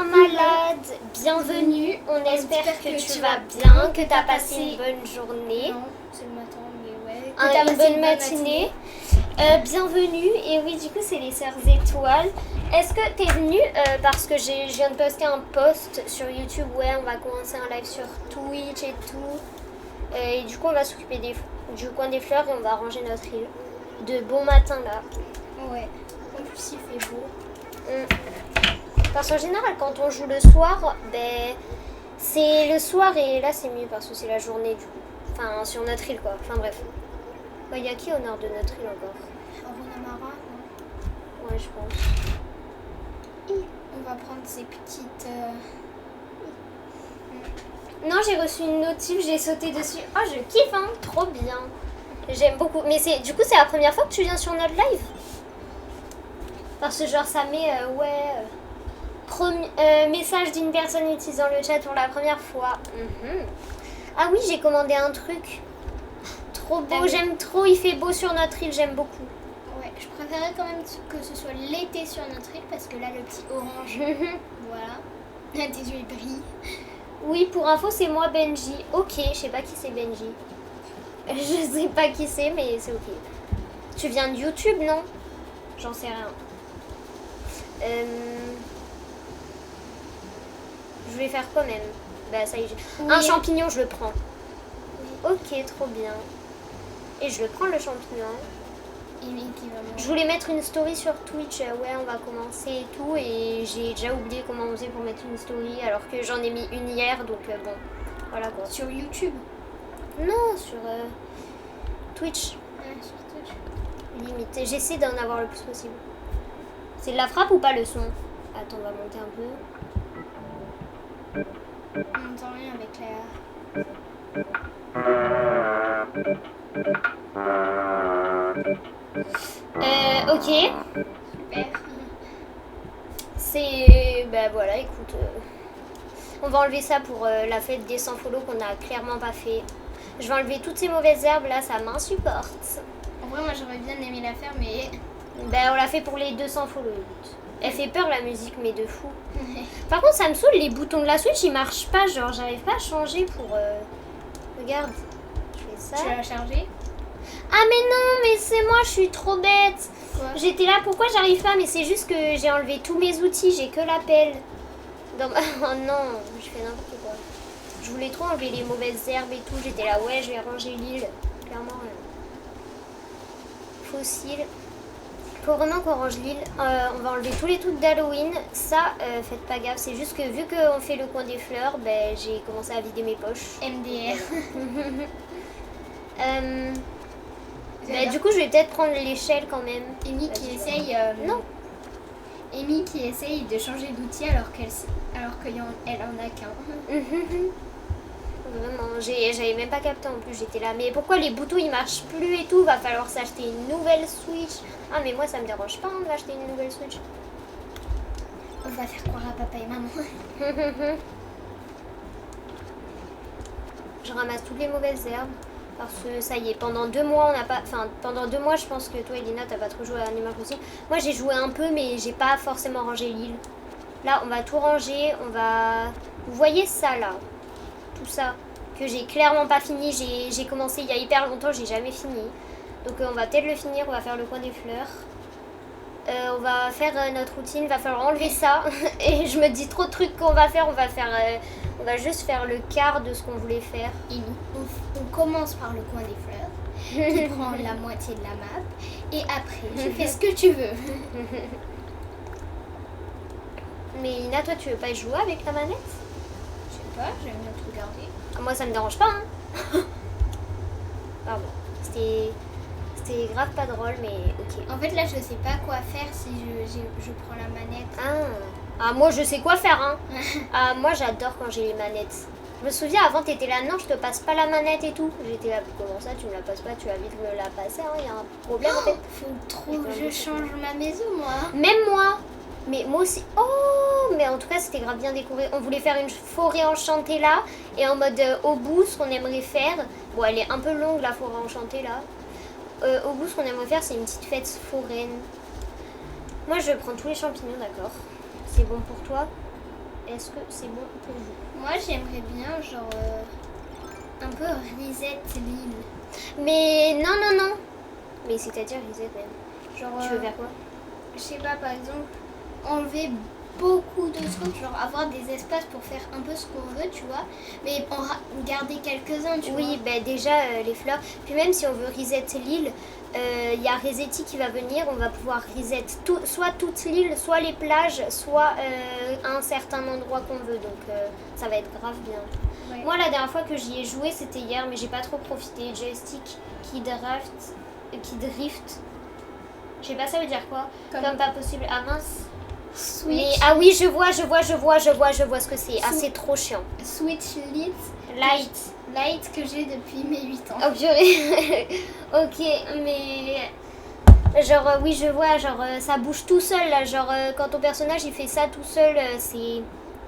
Malade, bienvenue, on espère que tu vas bien, que tu as passé une bonne journée. Non, c'est le matin, mais ouais. Une bonne matinée. Bienvenue, et oui, du coup, c'est les Sœurs Étoiles. Est-ce que tu es venue parce que je viens de poster un post sur YouTube, ouais, on va commencer un live sur Twitch et tout. Et du coup, on va s'occuper du coin des fleurs et on va ranger notre île. De bon matin là. Ouais, en plus il fait beau. Parce qu'en général, quand on joue le soir, ben, c'est le soir et là c'est mieux parce que c'est la journée du coup. Enfin, sur notre île quoi. Enfin bref. Il y a qui au nord de notre île encore? Runamara, non? Ouais, je pense. On va prendre ces petites... Non, j'ai reçu une notif, j'ai sauté dessus. Oh, je kiffe, hein, trop bien. J'aime beaucoup. Mais du coup, c'est la première fois que tu viens sur notre live? Parce que genre, ça met, message d'une personne utilisant le chat pour la première fois. Ah oui, j'ai commandé un truc. Trop beau, oui. J'aime trop, il fait beau sur notre île, j'aime beaucoup. Ouais, je préférais quand même que ce soit l'été sur notre île parce que là, le petit orange, voilà. Tes yeux ils brillent. Oui, pour info, c'est moi Benji. Ok, je sais pas qui c'est Benji. Je sais pas qui c'est, mais c'est ok. Tu viens de YouTube, non? J'en sais rien. Je vais faire quoi même? Bah ça y est. Oui. Un champignon, je le prends. Oui. Ok, trop bien. Et je le prends le champignon. Je voulais mettre une story sur Twitch, ouais on va commencer et tout, et j'ai déjà oublié comment on faisait pour mettre une story alors que j'en ai mis une hier, donc bon, voilà quoi. Sur YouTube? Non, sur Twitch. Ouais, sur Twitch. Limite, j'essaie d'en avoir le plus possible. C'est de la frappe ou pas le son? Attends, on va monter un peu. On n'entend rien avec la... Ok. Super. C'est... Bah voilà, écoute. On va enlever ça pour la fête des 100 follow qu'on a clairement pas fait. Je vais enlever toutes ces mauvaises herbes là, ça m'insupporte. En vrai, moi j'aurais bien aimé la faire, mais... Ben on l'a fait pour les 200 follow. Elle fait peur la musique, mais de fou. Par contre, ça me saoule, les boutons de la Switch ils marchent pas, genre j'arrive pas à changer pour... Regarde, je fais ça. Tu l'as chargé? Ah mais non, mais c'est moi, je suis trop bête. Quoi? J'étais là, pourquoi j'arrive pas? Mais c'est juste que j'ai enlevé tous mes outils, j'ai que l'appel. Oh non, je fais n'importe quoi. Je voulais trop enlever les mauvaises herbes et tout, j'étais là, ouais, je vais ranger l'île. Clairement, fossile. Faut vraiment qu'on range l'île. On va enlever tous les trucs d'Halloween. Ça, faites pas gaffe, c'est juste que vu qu'on fait le coin des fleurs, ben, j'ai commencé à vider mes poches. MDR. Bah, du coup, je vais peut-être prendre l'échelle quand même. Amy qui essaye... Non. Amy qui essaye de changer d'outil alors qu'elle en a qu'un. Vraiment, j'avais même pas capté en plus, j'étais là. Mais pourquoi les boutons ils marchent plus et tout? Va falloir s'acheter une nouvelle Switch. Ah mais moi ça me dérange pas d'acheter une nouvelle Switch. On va faire croire à papa et maman. Je ramasse toutes les mauvaises herbes. Parce que ça y est, pendant 2 mois, on n'a pas. Enfin, pendant 2 mois, je pense que toi, Elina, t'as pas trop joué à Animal Crossing. Moi, j'ai joué un peu, mais j'ai pas forcément rangé l'île. Là, on va tout ranger. On va. Vous voyez ça là? Tout ça. Que j'ai clairement pas fini. J'ai commencé il y a hyper longtemps, j'ai jamais fini. Donc, on va peut-être le finir. On va faire le coin des fleurs. On va faire notre routine. Va falloir enlever ça. Et je me dis trop de trucs qu'on va faire. On va juste faire le quart de ce qu'on voulait faire. On commence par le coin des fleurs, qui prend la moitié de la map, et après, tu fais ce que tu veux. Mais Ina, toi, tu veux pas y jouer avec la manette? Je sais pas, j'aime bien te regarder. Moi, ça me dérange pas, hein. Pardon, c'était grave pas drôle, mais ok. En fait, là, je sais pas quoi faire si je prends la manette. Ah, Ah, moi, je sais quoi faire, hein. Ah, moi, j'adore quand j'ai les manettes. Je me souviens, avant, t'étais là, non, je te passe pas la manette et tout. J'étais là, comment ça, tu me la passes pas, tu vas vite me la passer, hein, il y a un problème, en fait. Faut trop que je change ma maison, moi. Même moi. Mais moi aussi. Oh, mais en tout cas, c'était grave bien décoré. On voulait faire une forêt enchantée là. Et en mode au bout, ce qu'on aimerait faire. Bon, elle est un peu longue la forêt enchantée là. Au bout, ce qu'on aimerait faire, c'est une petite fête foraine. Moi, je prends tous les champignons, d'accord. C'est bon pour toi? Est-ce que c'est bon pour vous? Moi, j'aimerais bien, genre, un peu reset l'île. Mais non, non, non. Mais c'est-à-dire reset même. Genre, Tu veux faire quoi? je sais pas, par exemple, enlever beaucoup de trucs, genre avoir des espaces pour faire un peu ce qu'on veut, tu vois, mais en garder quelques-uns, tu vois. Oui, ben déjà les fleurs. Puis même si on veut reset l'île, il y a Resetti qui va venir. On va pouvoir reset soit toute l'île, soit les plages, soit un certain endroit qu'on veut. Donc ça va être grave bien. Ouais. Moi, la dernière fois que j'y ai joué, c'était hier, mais j'ai pas trop profité. Joystick qui drift. Je sais pas, ça veut dire quoi? Comme pas possible. Ah mince. Switch. Mais, ah oui, je vois ce que c'est. Ah, c'est trop chiant. Switch Light que j'ai depuis mes 8 ans. Oh purée. Ok, mais genre oui, je vois, genre ça bouge tout seul là, genre quand ton personnage il fait ça tout seul, c'est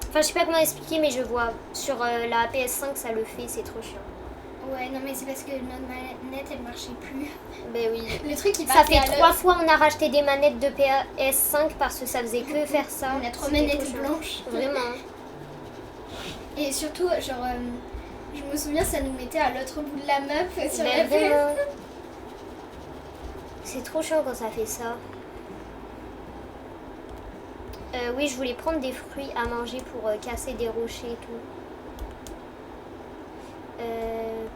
enfin je sais pas comment expliquer, mais je vois sur la PS5 ça le fait, c'est trop chiant. Ouais, non mais c'est parce que notre manette elle marchait plus. Ben oui. Le truc il Ça fait 3 fois on a racheté des manettes de PS5 parce que ça faisait que faire ça. On a 3 C'était manettes trop chiant. blanches. Vraiment. Et surtout, genre, je me souviens, ça nous mettait à l'autre bout de la map sur la Ben PS. vraiment. C'est trop chiant quand ça fait ça. Oui, je voulais prendre des fruits à manger pour casser des rochers et tout.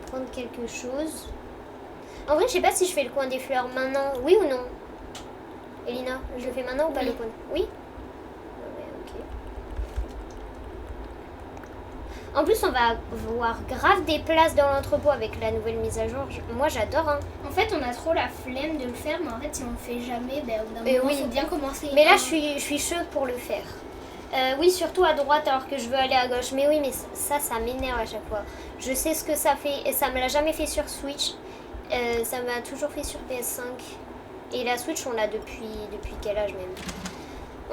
Prendre quelque chose. En vrai, je sais pas si je fais le coin des fleurs maintenant. Oui ou non? Elina, je le fais maintenant ou pas Oui. le coin? Oui? Ouais, ok. En plus, on va voir grave des places dans l'entrepôt avec la nouvelle mise à jour. Moi, j'adore. Hein. En fait, on a trop la flemme de le faire, mais en fait, si on le fait jamais, ben, au bout d'un Et moment, oui. faut bien commencer. Mais là, je suis chaude pour le faire. Oui, surtout à droite alors que je veux aller à gauche. Mais oui, mais ça m'énerve à chaque fois. Je sais ce que ça fait. Et ça me l'a jamais fait sur Switch. Ça m'a toujours fait sur PS5. Et la Switch, on l'a depuis quel âge même?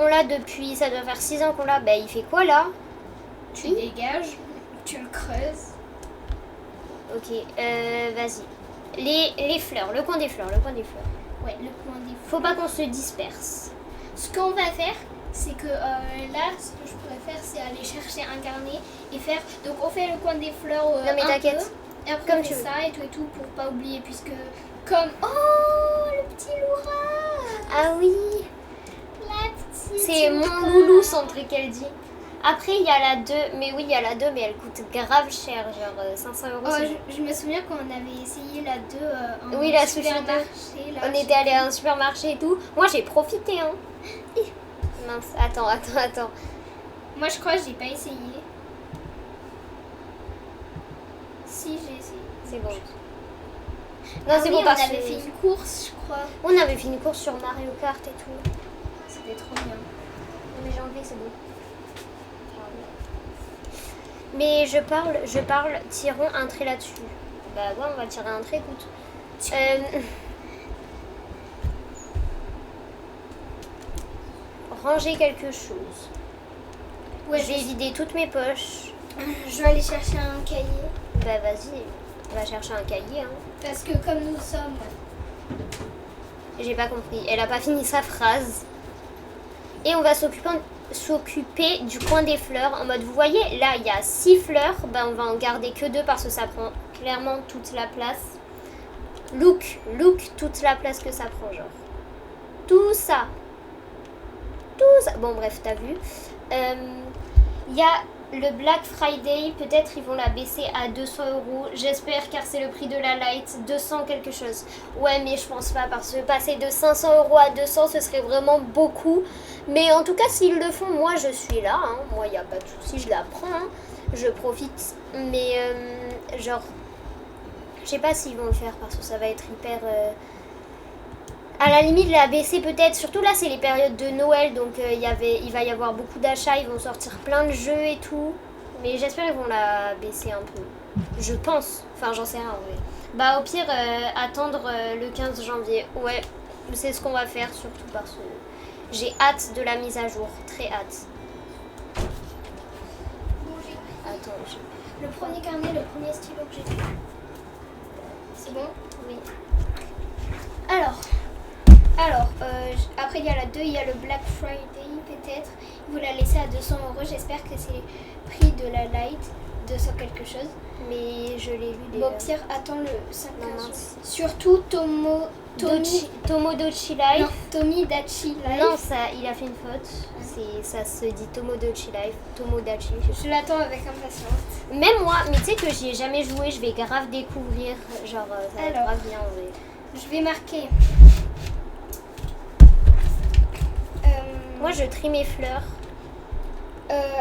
On l'a depuis, ça doit faire 6 ans qu'on l'a. Ben, il fait quoi là? Tu dégages, tu le creuses. Ok, vas-y. Les fleurs, le coin des fleurs. Ouais, le coin des Faut pas qu'on se disperse. Ce qu'on va faire, c'est que là, ce que je pourrais faire, c'est aller chercher un carnet et faire. Donc, on fait le coin des fleurs. Non, mais un t'inquiète. peu, et après, Comme on fait tu veux. ça et tout pour pas oublier, puisque. Comme. Oh, le petit Laura! Ah oui, La petite. c'est mon Laura. loulou centré qu'elle dit. Après, il y a la 2. Mais oui, il y a la 2, mais elle coûte grave cher, genre 500 €. Oh, c'est- je me souviens quand on avait essayé la 2 en Oui, la sushi supermarché. Là, On était allé à un supermarché et tout. Moi, j'ai profité, hein. Mince, attends. Moi, je crois que j'ai pas essayé. Si, j'ai essayé. C'est bon. Non, Ah c'est oui, bon on parce avait que... fait une course, je crois. On avait fait une course sur Mario Kart et tout. C'était trop bien. Mais j'ai enlevé, c'est bon. Mais je parle, tirons un trait là-dessus. Bah ouais, on va tirer un trait, écoute. Ranger quelque chose. Ouais, J'ai vidé toutes mes poches. je vais aller chercher un cahier. Bah vas-y, va chercher un cahier. Hein. Parce que comme nous sommes... J'ai pas compris. Elle a pas fini sa phrase. Et on va s'occuper du coin des fleurs. En mode, vous voyez, là, il y a 6 fleurs. Ben, on va en garder que 2 parce que ça prend clairement toute la place. Look, toute la place que ça prend, genre. Tout ça. Bon, bref, t'as vu. Il y a le Black Friday. Peut-être ils vont la baisser à 200 €. J'espère, car c'est le prix de la Lite. 200 quelque chose. Ouais, mais je pense pas parce que passer de 500 € à 200, ce serait vraiment beaucoup. Mais en tout cas, s'ils le font, moi, je suis là. Hein. Moi, il n'y a pas de souci, je la prends. Hein. Je profite. Mais, genre, je sais pas s'ils vont le faire parce que ça va être hyper... À la limite, la baisser peut-être. Surtout là, c'est les périodes de Noël, donc il va y avoir beaucoup d'achats. Ils vont sortir plein de jeux et tout. Mais j'espère qu'ils vont la baisser un peu. Je pense. Enfin, j'en sais rien en vrai. Bah, au pire, attendre le 15 janvier. Ouais, c'est ce qu'on va faire, surtout parce que j'ai hâte de la mise à jour. Très hâte. Bon, Attends, le premier carnet, le premier stylo que j'ai fait. C'est bon? Oui. Alors, après il y a la 2, il y a le Black Friday peut-être. Vous la laissez à 200 €. J'espère que c'est le prix de la Light, 200 quelque chose. Mais je l'ai lu déjà. Bon, Pierre, attends le 5 Non, ans. mince. Surtout Tomodachi Life. Non, Tomodachi Life. Non, ça, il a fait une faute. Ça se dit Tomodachi Life. Tomodachi. Je l'attends avec impatience. Même moi, mais tu sais que j'y ai jamais joué, je vais grave découvrir. Genre, ça va être Alors. grave bien en vrai. Je vais marquer. Moi, je trie mes fleurs.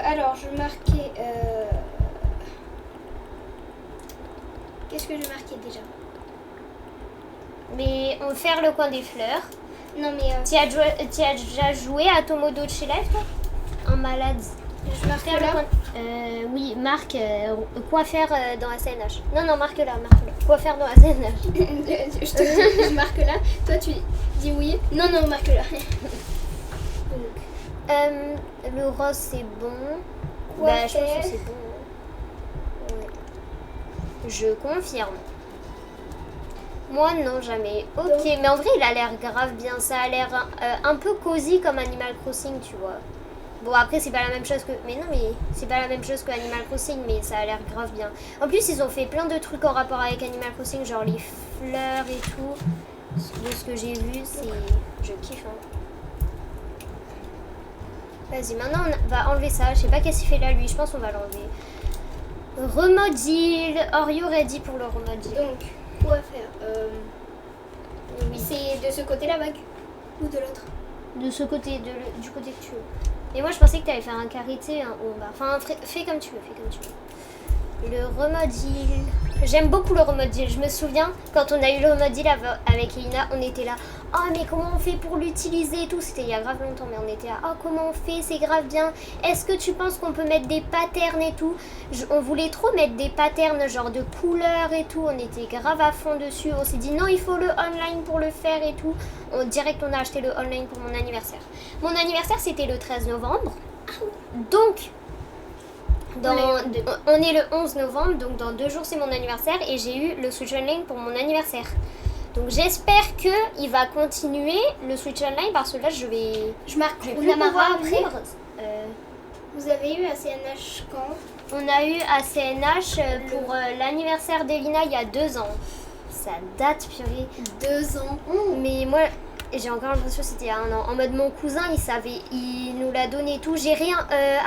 Alors, je marquais. Qu'est-ce que je marquais déjà? Mais on va faire le coin des fleurs. Non, mais. Tu as déjà joué à Tomodachi Life, toi? Un malade. Je marque Faire le là. coin. Oui, marque quoi faire dans la CNH. Non, marque là, marque là. Quoi faire dans la CNH. Je te dis, je marque là. Toi, tu dis oui. Non, marque là. Le rose, c'est bon. Quoi Je pense faire? que c'est bon. Hein. Ouais. Je confirme. Moi, non, jamais. Ok, Donc. mais en vrai, il a l'air grave bien. Ça a l'air un peu cosy comme Animal Crossing, tu vois. Bon, après, c'est pas la même chose que... Mais non, mais c'est pas la même chose que Animal Crossing, mais ça a l'air grave bien. En plus, ils ont fait plein de trucs en rapport avec Animal Crossing, genre les fleurs et tout. De ce que j'ai vu, c'est... Je kiffe, hein. Vas-y, maintenant, on va enlever ça. Je sais pas qu'est-ce qu'il fait là, lui. Je pense qu'on va l'enlever. Remodule. Are you ready pour le remodule? Donc, quoi faire? Oui. C'est de ce côté la bague ou de l'autre? De ce côté, du côté que tu veux. Et moi, je pensais que tu allais faire un carré, tu sais, un haut en bas. Enfin, fais comme tu veux, Le remodule. J'aime beaucoup le remodule. Je me souviens, quand on a eu le remodule avec Elina, on était là. Oh, mais comment on fait pour l'utiliser et tout? C'était il y a grave longtemps, mais on était là. Oh, comment on fait? C'est grave bien. Est-ce que tu penses qu'on peut mettre des patterns et tout? On voulait trop mettre des patterns, genre de couleurs et tout. On était grave à fond dessus. On s'est dit non, il faut le online pour le faire et tout. Direct, on a acheté le online pour mon anniversaire. Mon anniversaire, c'était le 13 novembre. Donc... on est le 11 novembre, donc dans 2 jours c'est mon anniversaire et j'ai eu le Switch Online pour mon anniversaire. Donc j'espère qu'il va continuer le Switch Online parce que là je marque plus Runamara pouvoir après. vivre. Vous avez eu à CNH quand? On a eu à CNH pour l'anniversaire d'Elina il y a 2 ans. Ça date, purée. 2 ans. Mais moi, j'ai encore l'impression que c'était il y a 1 an. En mode mon cousin, il nous l'a donné et tout. J'ai rien.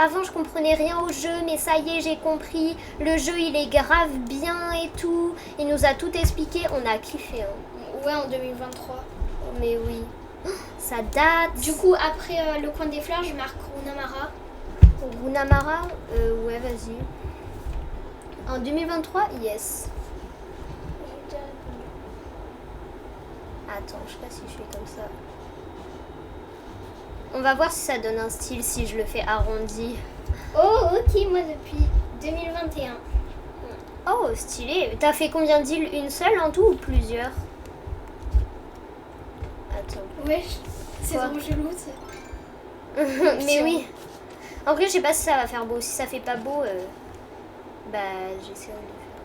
Avant, je comprenais rien au jeu, mais ça y est, j'ai compris. Le jeu, il est grave bien et tout. Il nous a tout expliqué. On a kiffé. Hein. Ouais, en 2023. Mais oui. Ça date. Du coup, après le coin des fleurs, je marque Runamara. Runamara, ouais, vas-y. En 2023, yes. Attends, je sais pas si je fais comme ça. On va voir si ça donne un style si je le fais arrondi. Oh, ok, moi depuis 2021. Oh, stylé. T'as fait combien d'îles? Une seule en tout ou plusieurs? Attends. Ouais, c'est Quoi? trop chelou ça. Mais oui. En vrai, je sais pas si ça va faire beau. Si ça fait pas beau, bah j'essaierai de le faire.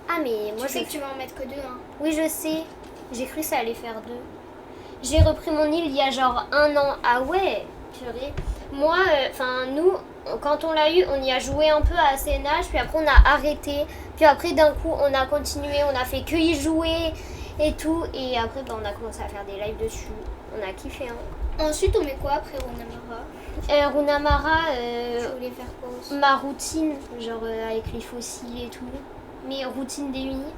Ah, mais moi Tu sais que tu vas en mettre que 2, hein. Oui, je sais. J'ai cru que ça allait faire 2. J'ai repris mon île il y a genre 1 an. Ah ouais, purée. Moi, nous, quand on l'a eu, on y a joué un peu à CNH, puis après on a arrêté. Puis après, d'un coup, on a continué, on a fait que y jouer et tout. Et après, on a commencé à faire des lives dessus. On a kiffé, hein. Ensuite, on met quoi après Runamara? Runamara, Je voulais faire quoi aussi? ma routine, genre avec les fossiles et tout. Mes routines déunies.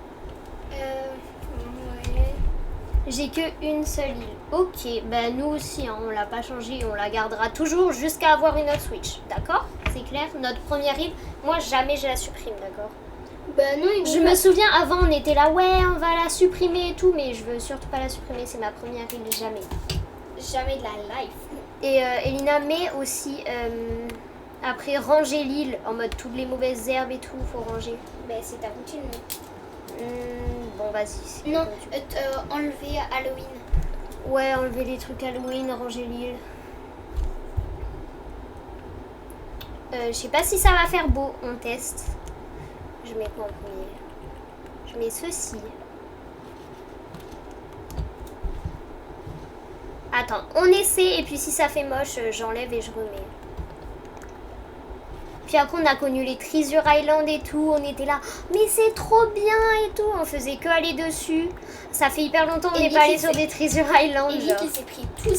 Ouais. J'ai que une seule île. Ok, bah nous aussi, hein, on l'a pas changé, on la gardera toujours jusqu'à avoir une autre Switch, d'accord? C'est clair? Notre première île, moi jamais je la supprime, d'accord? Bah non, Je me souviens, avant, on était là, ouais, on va la supprimer et tout, mais je veux surtout pas la supprimer, c'est ma première île, jamais. Jamais de la life. Et Elina met aussi, après, ranger l'île, en mode toutes les mauvaises herbes et tout, faut ranger. Bah c'est ta routine. Bon, vas-y. Non, enlever Halloween. Ouais, enlever les trucs Halloween, ranger l'île. Je sais pas si ça va faire beau, on teste. Je mets quoi en premier? Je mets ceci. Attends, on essaie et puis si ça fait moche, j'enlève et je remets. Puis après on a connu les Treasure Island et tout, on était là, mais c'est trop bien et tout, on faisait que aller dessus. Ça fait hyper longtemps qu'on n'est pas allé sur des Treasure Island. Et Vic il s'est pris tous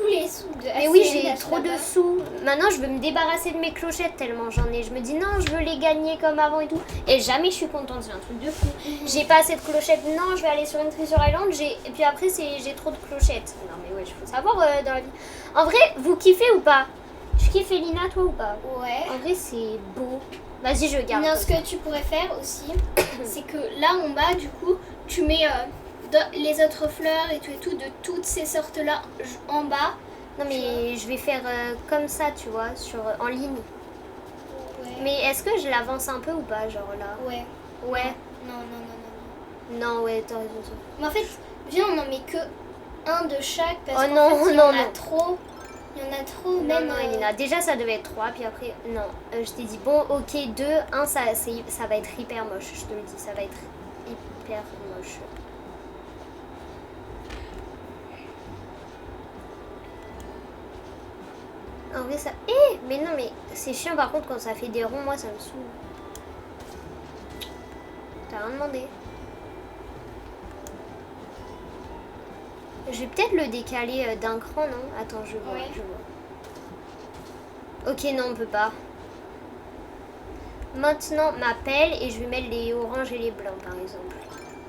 les sous de Mais oui, j'ai trop de sous. Maintenant, je veux me débarrasser de mes clochettes tellement j'en ai. Je me dis non, je veux les gagner comme avant et tout. Et jamais je suis contente, c'est un truc de fou. J'ai pas assez de clochettes, non, je vais aller sur une Treasure Island. Et puis après, j'ai trop de clochettes. Non, mais ouais, il faut savoir dans la vie. En vrai, vous kiffez ou pas? Tu kiffes Elina, toi ou pas? Ouais. En vrai, c'est beau. Vas-y, je garde. Non, ce que tu pourrais faire aussi, c'est que là en bas, du coup, tu mets les autres fleurs et tout, de toutes ces sortes-là en bas. Non, mais je vais faire comme ça, tu vois, en ligne. Ouais. Mais est-ce que je l'avance un peu ou pas, genre là? Ouais. Ouais. Non. Non, ouais, t'as raison. Mais en fait, viens, on en met que un de chaque parce Oh qu'en non, fait, il y non, en a non. trop. Il y en a trop, Non, même. non, Elina. Déjà, ça devait être 3, puis après, non. Je t'ai dit, bon, ok, 2, 1, ça va être hyper moche, je te le dis. Ça va être hyper moche. En vrai, ça... mais non, mais c'est chiant, par contre, quand ça fait des ronds, moi, ça me saoule. T'as rien demandé. Je vais peut-être le décaler d'un cran, non? Attends, je vois, Ouais. je vois. Ok, non, on peut pas. Maintenant, ma pelle, et je vais mettre les oranges et les blancs, par exemple.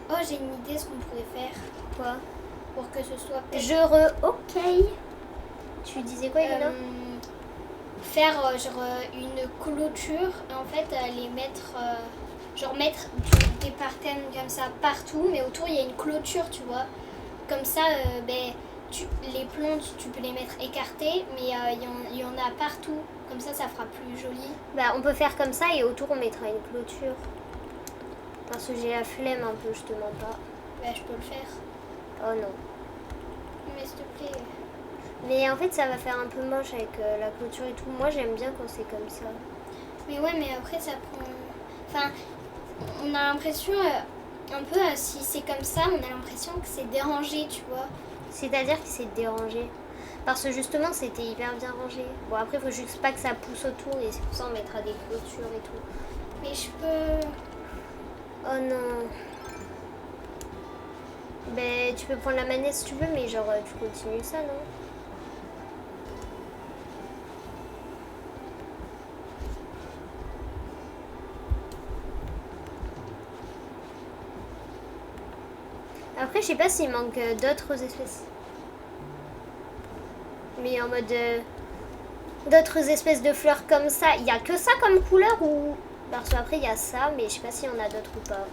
Oh, j'ai une idée ce qu'on pourrait faire Quoi? pour que ce soit. Ok. Tu disais quoi, Elina? Faire une clôture et en fait les mettre mettre des parterres comme ça partout, mais autour il y a une clôture, tu vois, comme ça les plantes tu peux les mettre écartées, mais il y en a partout, comme ça fera plus joli. Bah, on peut faire comme ça et autour on mettra une clôture, parce que j'ai la flemme un peu, je te mens pas. Bah, je peux le faire, Oh non. mais s'il te plaît. Mais en fait ça va faire un peu moche avec la clôture et tout. Moi j'aime bien quand c'est comme ça. Mais ouais, mais après ça prend... Enfin, on a l'impression, un peu, si c'est comme ça, on a l'impression que c'est dérangé, tu vois. C'est-à-dire que c'est dérangé. Parce que justement c'était hyper bien rangé. Bon après faut juste pas que ça pousse autour et c'est pour ça on mettra des clôtures et tout. Mais je peux... Oh non. Ben tu peux prendre la manette si tu veux, mais genre tu continues ça, non? Après, je sais pas s'il manque d'autres espèces. Mais en mode... d'autres espèces de fleurs comme ça. Il y a que ça comme couleur ou... Parce qu'après, il y a ça, mais je sais pas s'il y en a d'autres ou pas.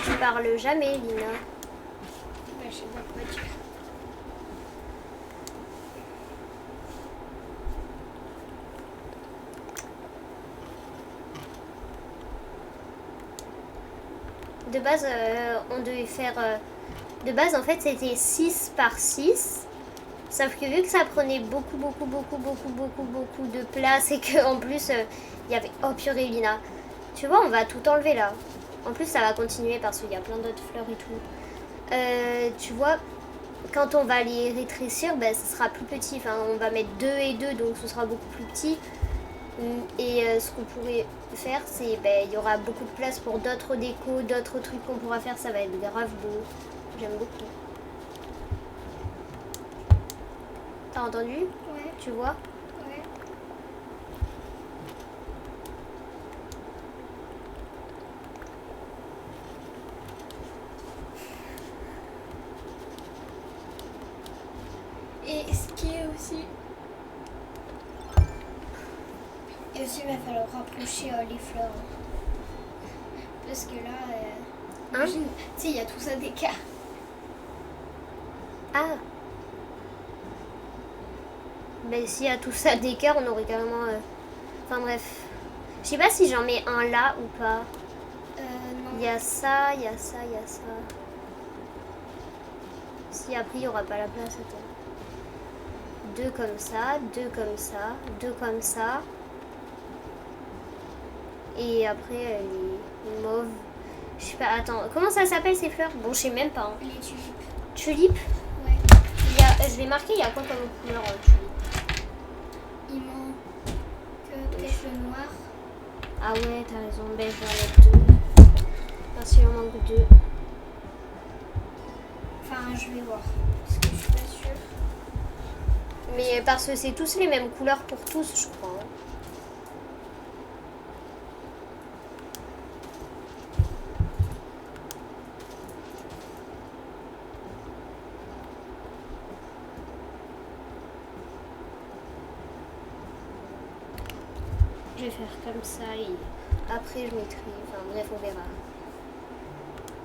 Tu parles jamais, Lina. Bah, je sais pas quoi dire. De base, on devait faire... de base, en fait, c'était 6 par 6. Sauf que vu que ça prenait beaucoup de place et qu'en plus, il y avait... Oh purée, Lina. Tu vois, on va tout enlever là. En plus, ça va continuer parce qu'il y a plein d'autres fleurs et tout. Tu vois, quand on va les rétrécir, ben, ce sera plus petit. Enfin, on va mettre 2 et 2, donc ce sera beaucoup plus petit. Et ce qu'on pourrait faire, c'est il y aura beaucoup de place pour d'autres décos, d'autres trucs qu'on pourra faire. Ça va être grave beau. J'aime beaucoup. T'as entendu? Ouais. Tu vois? Ouais. aussi. Et aussi, il va falloir rapprocher les fleurs. Parce que là, imagine, tu sais, il y a tout ça d'écart. Ah. Ben s'il y a tout ça d'écart, on aurait carrément... Enfin bref. Je sais pas si j'en mets un là ou pas. Non. Il y a ça, il y a ça, il y a ça. Si après il n'y aura pas la place, attends. 2 comme ça, 2 comme ça, 2 comme ça. Et après les mauves. Je sais pas, attends, comment ça s'appelle ces fleurs? Bon, je sais même pas. Hein. Les tulipes. Tulipes? Ouais. Je vais marquer, il y a quoi comme couleur tulipe? Il manque peut-être le noir. Ah ouais, t'as raison, ben je vais en mettre 2. Parce qu'il en manque 2. Enfin, je vais voir. Parce que je suis pas sûre. Mais parce que c'est tous les mêmes couleurs pour tous, je crois. Hein. Je vais faire comme ça et après je mettrai. Enfin bref, on verra.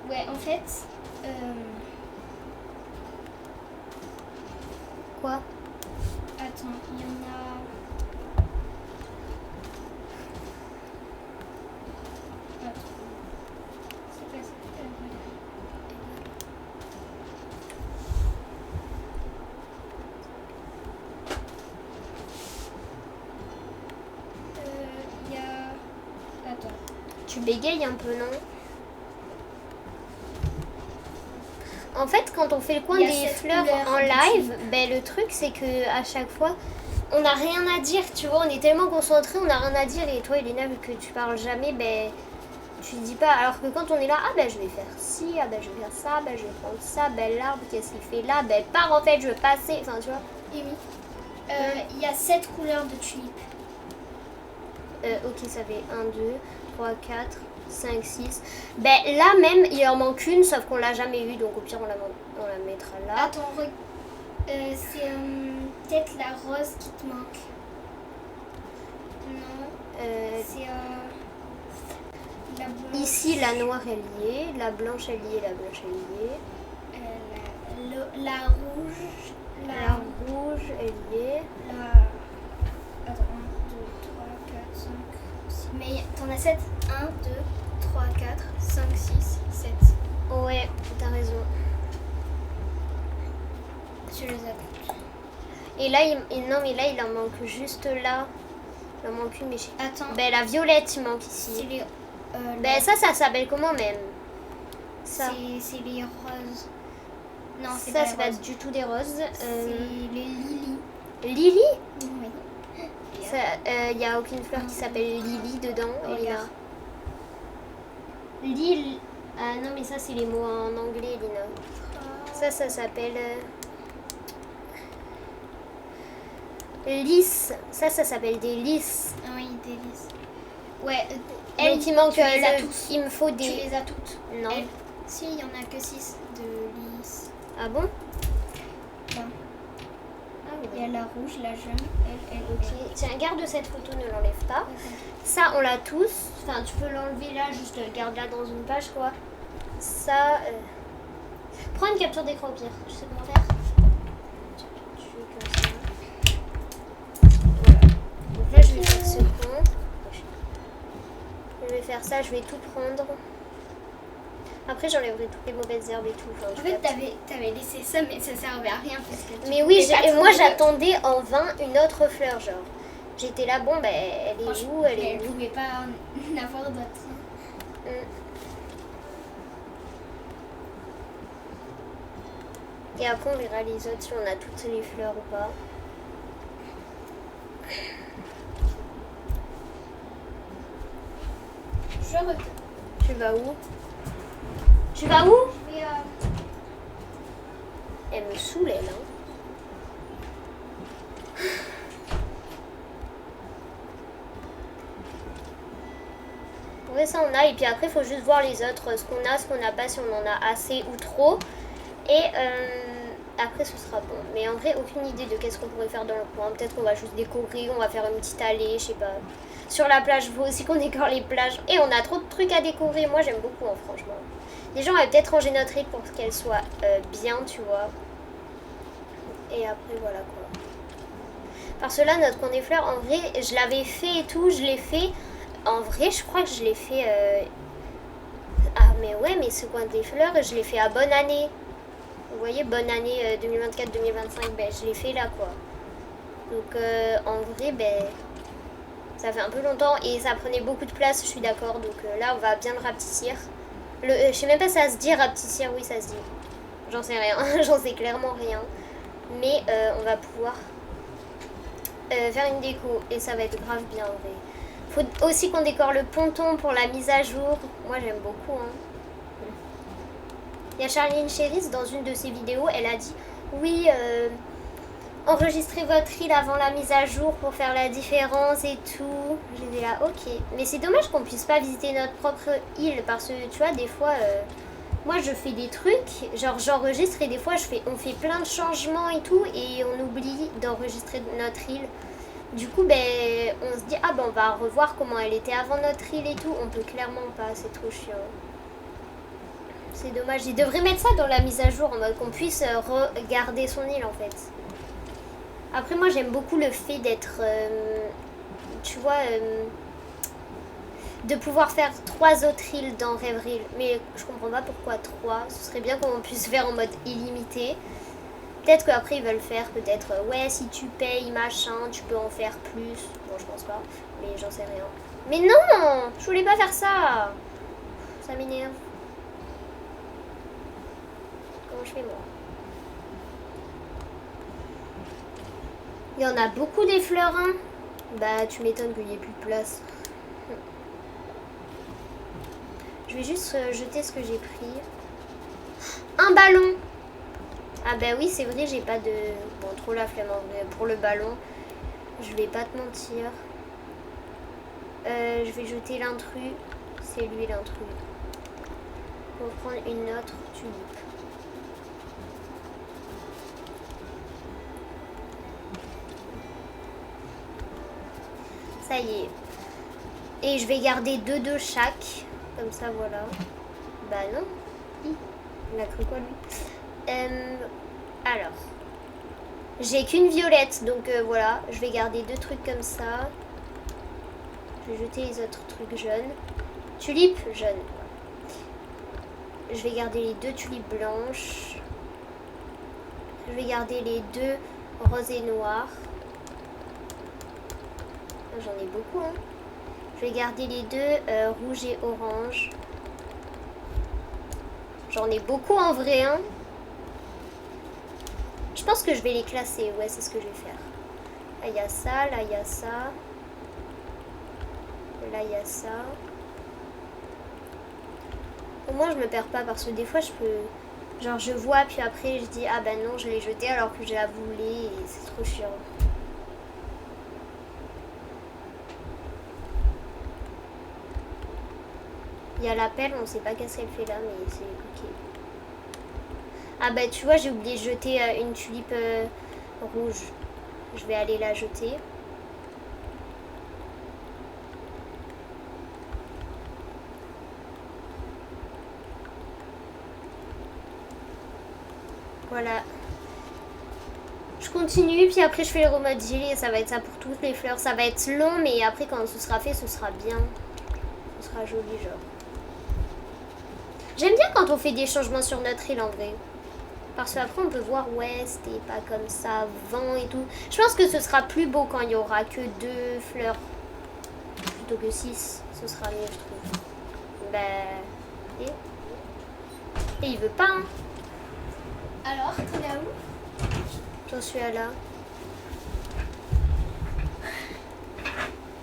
Ouais, en fait. Quoi? Attends, il y en a. Attends. C'est pas ça. Il y a. Attends. Tu bégayes un peu, non? En fait, quand on fait le coin Il y a des cette fleurs couleur en de live, ben, le truc c'est que à chaque fois, on n'a rien à dire, tu vois, on est tellement concentrés, on n'a rien à dire. Et toi, Elena, vu que tu parles jamais, ben, tu dis pas. Alors que quand on est là, ah ben je vais faire ci, ah ben je vais faire ça, ben je vais prendre ça, ben l'arbre, qu'est-ce qu'il fait là, ben part en fait, je veux passer, enfin tu vois. Et oui. Il y a 7 couleurs de tulipes. Ok, ça fait 1, 2, 3, 4, 5, 6. Ben là même, il en manque une, sauf qu'on l'a jamais eu, donc au pire on la mettra là. Attends, c'est peut-être la rose qui te manque. Non. C'est la blanche. Ici, la noire est liée, la blanche est liée, la blanche est liée. La rouge. La rouge est liée. Attends, 1, 2, 3, 4, 5, 6. Mais t'en as 7. 1, 2, 3, 4, 5, 6, 7. Ouais, t'as raison. Tu les as toutes. Et là, non, mais là, il en manque juste là. Il en manque une, mais je... Attends. Ben, la violette, il manque ici. C'est les, Ben, ça s'appelle comment même? Ça. C'est les roses. Non, c'est Ça, pas c'est les pas roses. du tout des roses. C'est les lilies. Lily? Oui. Il n'y a aucune fleur qui s'appelle Lily dedans. Elina. Regarde. Lille. Ah non, mais ça, c'est les mots en anglais, Elina. Ça s'appelle... lys. Ça s'appelle des lys. Ah oui, des lys. Ouais. Elle qui manque tu les as tous. il me faut des... Tu les as toutes. Non. Si, il y en a que 6 de lys. Ah bon? Là. Ah oui. Il y a la rouge, la jaune, elle. Ok. Tiens, garde cette photo, ne l'enlève pas. Ça, on l'a tous. Enfin, tu peux l'enlever là, juste garde-la dans une page, quoi. Ça... Prends une capture d'écran au pire. Je sais comment faire. Tu fais comme ça. Voilà. Donc là, je vais faire ce point. Je vais faire ça, je vais tout prendre. Après, j'enlèverai toutes les mauvaises herbes et tout. Enfin, En fait, t'avais laissé ça, mais ça servait à rien. Parce que mais oui, moi, j'attendais en vain une autre fleur, genre. J'étais là, bon, ben, elle est où? Elle ne pouvait pas en avoir d'autres. Et après, on verra les autres si on a toutes les fleurs ou pas. Je reviens. Tu vas où? Tu vas où? Je vais, Elle me saoule, elle, hein. Ouais, ça on a. Et puis après, il faut juste voir les autres, ce qu'on a, ce qu'on n'a pas, si on en a assez ou trop. Et après ce sera bon. Mais en vrai, aucune idée de qu'est-ce qu'on pourrait faire dans le coin. Peut-être qu'on va juste décorer, on va faire une petite allée, je sais pas. Sur la plage, il faut aussi qu'on décore les plages. Et on a trop de trucs à décorer. Moi, j'aime beaucoup, hein, franchement. Les gens va peut-être ranger notre île pour qu'elle soit bien, tu vois. Et après, voilà quoi. Parce que là, notre coin des fleurs, en vrai, je l'avais fait et tout. Je l'ai fait. En vrai, je crois que je l'ai fait... Ah, mais ouais, mais ce coin des fleurs, je l'ai fait à bonne année. Vous voyez, bonne année 2024-2025, ben, je l'ai fait là, quoi. Donc, en vrai, ben, ça fait un peu longtemps et ça prenait beaucoup de place, je suis d'accord. Donc là, on va bien le rapetissir. Je sais même pas si ça se dit rapetissir, oui, ça se dit. J'en sais rien, j'en sais clairement rien. Mais on va pouvoir faire une déco et ça va être grave bien, en vrai. Faut aussi qu'on décore le ponton pour la mise à jour. Moi, j'aime beaucoup, hein. Il y a Charline Cheris dans une de ses vidéos, elle a dit oui, enregistrez votre île avant la mise à jour pour faire la différence et tout. J'ai dit là, ok. Mais c'est dommage qu'on puisse pas visiter notre propre île parce que tu vois, des fois, moi je fais des trucs, genre j'enregistre et des fois on fait plein de changements et tout et on oublie d'enregistrer notre île. Du coup, ben, on se dit, ah ben on va revoir comment elle était avant notre île et tout. On peut clairement pas, c'est trop chiant. C'est dommage. Ils devraient mettre ça dans la mise à jour en mode qu'on puisse regarder son île en fait. Après moi j'aime beaucoup le fait d'être, tu vois, de pouvoir faire 3 autres îles dans Rêverie. Mais je comprends pas pourquoi 3. Ce serait bien qu'on puisse faire en mode illimité. Peut-être qu'après ils veulent faire peut-être, ouais si tu payes machin, tu peux en faire plus. Bon je pense pas, mais j'en sais rien. Mais non, je voulais pas faire ça. Ça m'énerve. Comment je fais moi? Il y en a beaucoup des fleurs, hein. Bah tu m'étonnes qu'il n'y ait plus de place. Je vais juste jeter ce que j'ai pris. Un ballon. Ah bah oui c'est vrai, j'ai pas de... Bon trop la flemme pour le ballon. Je vais pas te mentir. Je vais jeter l'intrus. C'est lui l'intrus. On va prendre une autre tulipe. Ça y est. Et je vais garder 2 de chaque. Comme ça, voilà. Bah non. Il a cru quoi, lui? Alors. J'ai qu'une violette. Donc voilà. Je vais garder 2 trucs comme ça. Je vais jeter les autres trucs jaunes. Tulipe jaune. Je vais garder les 2 tulipes blanches. Je vais garder les 2 roses et noires. J'en ai beaucoup, hein. Je vais garder les 2 rouges et orange. J'en ai beaucoup en vrai, hein. Je pense que je vais les classer. Ouais, c'est ce que je vais faire. Là, il y a ça. Là, il y a ça. Là, il y a ça. Au moins, je me perds pas parce que des fois, je peux... Genre, je vois, puis après, je dis, ah ben non, je l'ai jeté alors que je la voulais et c'est trop chiant. Il y a la pelle, on sait pas qu'est-ce qu'elle fait là, mais c'est ok. Ah bah tu vois, j'ai oublié de jeter une tulipe rouge. Je vais aller la jeter. Voilà. Je continue, puis après je fais le remodule et ça va être ça pour toutes les fleurs. Ça va être long, mais après quand ce sera fait, ce sera bien. Ce sera joli, genre. J'aime bien quand on fait des changements sur notre île en vrai. Parce qu'après on peut voir, ouais, c'était pas comme ça avant et tout. Je pense que ce sera plus beau quand il y aura que 2 fleurs. Plutôt que 6. Ce sera mieux, je trouve. Bah... Et il veut pas, hein. Alors, t'en es à où? J'en suis à là.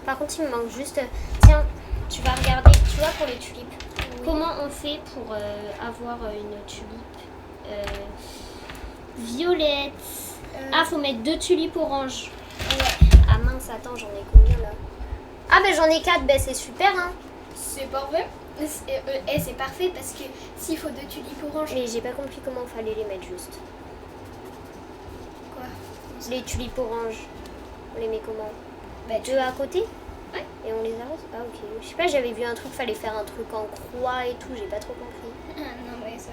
Par contre, il me manque juste... Tiens, tu vas regarder, tu vois, pour les tulipes. Oui. Comment on fait pour avoir une tulipe violette? Ah, faut mettre 2 tulipes orange. Ouais. Ah mince, attends, j'en ai combien là? Ah ben j'en ai 4, ben c'est super, hein. C'est pas vrai. C'est parfait parce que s'il faut 2 tulipes orange... Mais j'ai pas compris comment fallait les mettre juste. Les tulipes oranges. On les met comment? Bah, Deux à côté? Ouais. Et on les arrose? Ah ok. Je sais pas, j'avais vu un truc, fallait faire un truc en croix et tout, j'ai pas trop compris. Ah, non, mais ça.